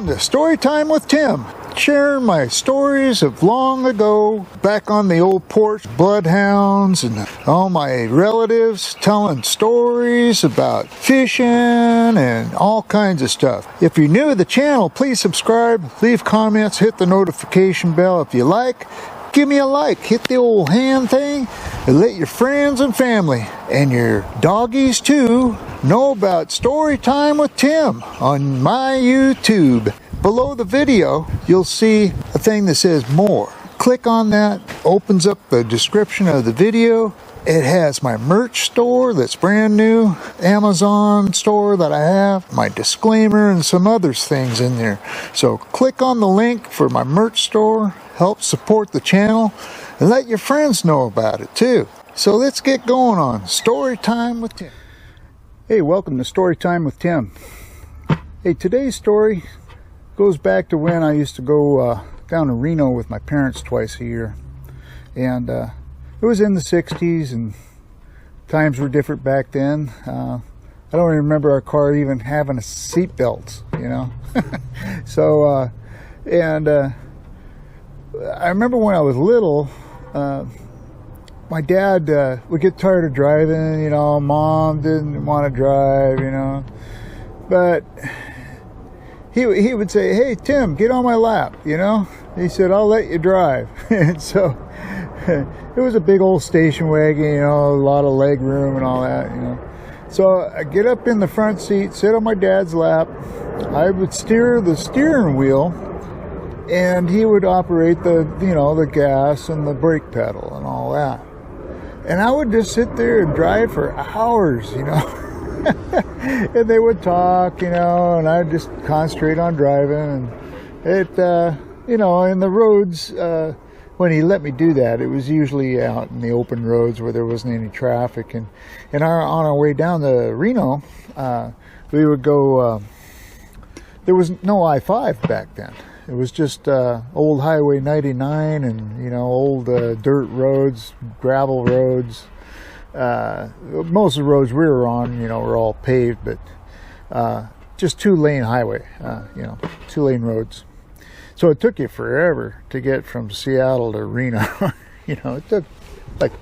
Welcome to Storytime with Tim, sharing my stories of long ago, back on the old porch, bloodhounds and all my relatives telling stories about fishing and all kinds of stuff. If you're new to the channel, please subscribe, leave comments, hit the notification bell if you like. Give me a like, hit the old hand thing, and let your friends and family, and your doggies too, know about Storytime with Tim on my YouTube. Below the video, you'll see a thing that says more. Click on that, opens up the description of the video. It has my merch store that's brand new, Amazon store that I have, my disclaimer, and some other things in there. So click on the link for my merch store, help support the channel, and let your friends know about it too. So let's get going on Storytime with Tim. Hey, welcome to Storytime with Tim. Hey, today's story goes back to when I used to go down to Reno with my parents twice a year. And it was in the 60s, and times were different back then. I don't remember our car even having a seat belts, you know. So, I remember when I was little, my dad would get tired of driving, you know. Mom didn't want to drive, you know. But he would say, "Hey, Tim, get on my lap," you know. He said, "I'll let you drive." And so it was a big old station wagon, you know, a lot of leg room and all that, you know. So I get up in the front seat, sit on my dad's lap. I would steer the steering wheel, and he would operate the, you know, the gas and the brake pedal and all that. And I would just sit there and drive for hours, you know. And they would talk, you know, and I'd just concentrate on driving. And it, you know, in the roads, when he let me do that, it was usually out in the open roads where there wasn't any traffic. And on our way down to Reno, we would go, there was no I-5 back then. It was just old Highway 99 and, you know, old dirt roads, gravel roads. Most of the roads we were on, you know, were all paved, but just two-lane highway, you know, two-lane roads. So it took you forever to get from Seattle to Reno. You know, it took like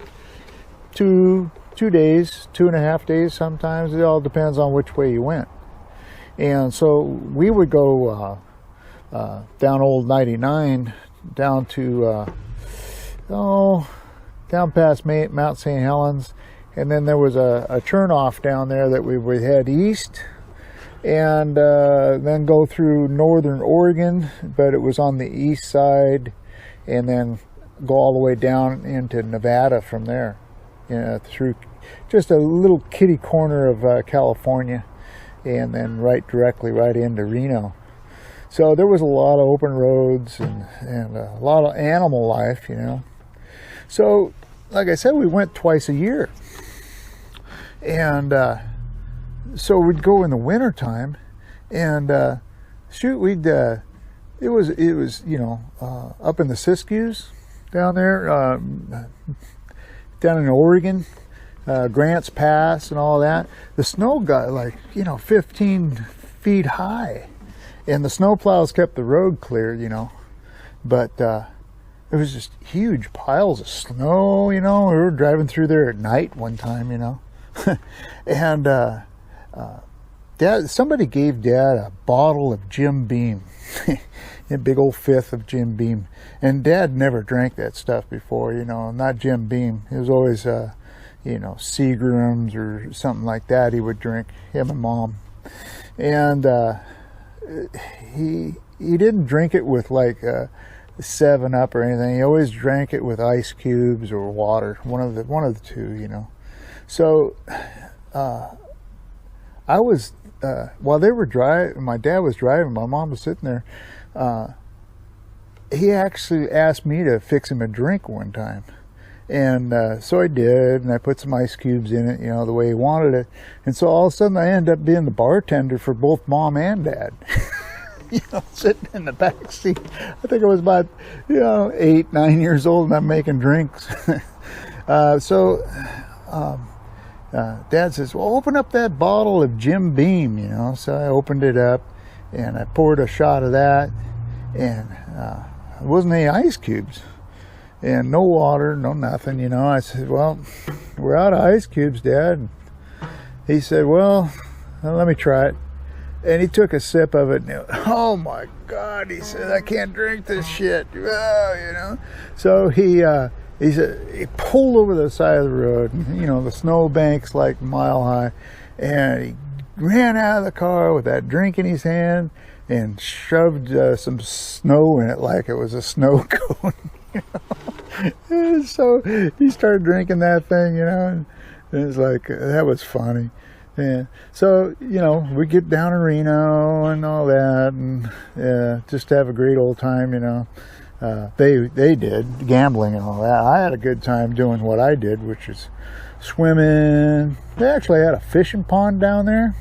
two days, 2.5 days sometimes. It all depends on which way you went. And so we would go down old 99, down to, down past Mount St. Helens. And then there was a turnoff down there that we would head east. And then go through northern Oregon, but it was on the east side, and then go all the way down into Nevada from there, you know, through just a little kitty corner of California, and then directly right into Reno. So there was a lot of open roads and a lot of animal life, you know. So, like I said, we went twice a year, and so we'd go in the winter time, and we'd it was you know, up in the Siskiyous down there, down in Oregon, Grants Pass and all that. The snow got like, you know, 15 feet high, and the snowplows kept the road clear, you know. But it was just huge piles of snow, you know. We were driving through there at night one time, you know. And Dad, somebody gave Dad a bottle of Jim Beam, a big old fifth of Jim Beam, and Dad never drank that stuff before, you know, not Jim Beam. It was always, you know, Seagram's or something like that he would drink, him and Mom. And he didn't drink it with like 7-Up or anything. He always drank it with ice cubes or water, one of the two, you know. So I was, while they were driving, my dad was driving, my mom was sitting there, he actually asked me to fix him a drink one time. And so I did, and I put some ice cubes in it, you know, the way he wanted it. And so all of a sudden I ended up being the bartender for both Mom and Dad. You know, sitting in the back seat. I think I was about, you know, 8, 9 years old, and I'm making drinks. Dad says, "Well, open up that bottle of Jim Beam," you know. So I opened it up, and I poured a shot of that, and it wasn't any ice cubes, and no water, no nothing, you know. I said, well, we're out of ice cubes, Dad. And he said, well, let me try it. And he took a sip of it, and oh my God, he said, I can't drink this shit. Oh, you know. So he said, he pulled over the side of the road, and, you know, the snow bank's like a mile high, and he ran out of the car with that drink in his hand and shoved some snow in it like it was a snow cone. You know? So he started drinking that thing, you know, and it's like, that was funny. Yeah. So, you know, we get down in Reno and all that, and just have a great old time, you know. They did gambling and all that. I had a good time doing what I did, which is swimming. They actually had a fishing pond down there.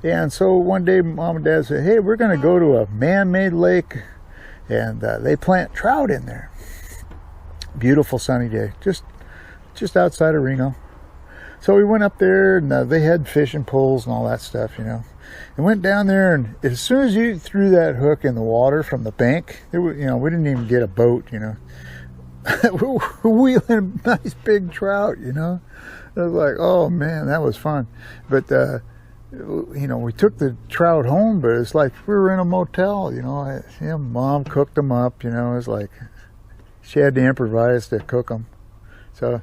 And so one day Mom and Dad said, hey, we're going to go to a man-made lake, and they plant trout in there. Beautiful sunny day, just outside of Reno. So we went up there, and they had fishing poles and all that stuff, you know. And went down there, and as soon as you threw that hook in the water from the bank, you know, we didn't even get a boat, you know. We're wheeling a nice big trout, you know. I was like, oh man, that was fun. But you know, we took the trout home, but it's like we were in a motel, you know. Mom cooked them up, you know. It was like she had to improvise to cook them. So,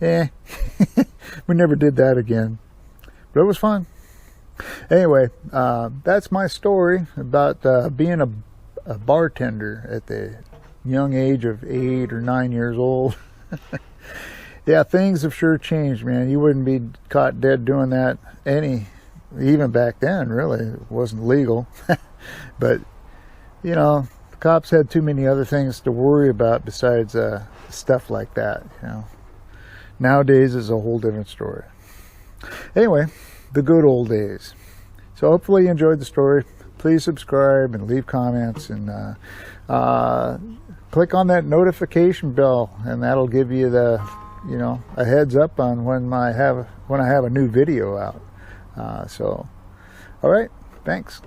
yeah, we never did that again, but it was fun. Anyway, that's my story about being a bartender at the young age of 8 or 9 years old. Yeah, things have sure changed, man. You wouldn't be caught dead doing that even back then, really. It wasn't legal. But, you know, the cops had too many other things to worry about besides stuff like that, you know. Nowadays is a whole different story. Anyway, the good old days. So hopefully you enjoyed the story. Please subscribe and leave comments, and click on that notification bell, and that'll give you a heads up on when I have a new video out. So, all right, thanks.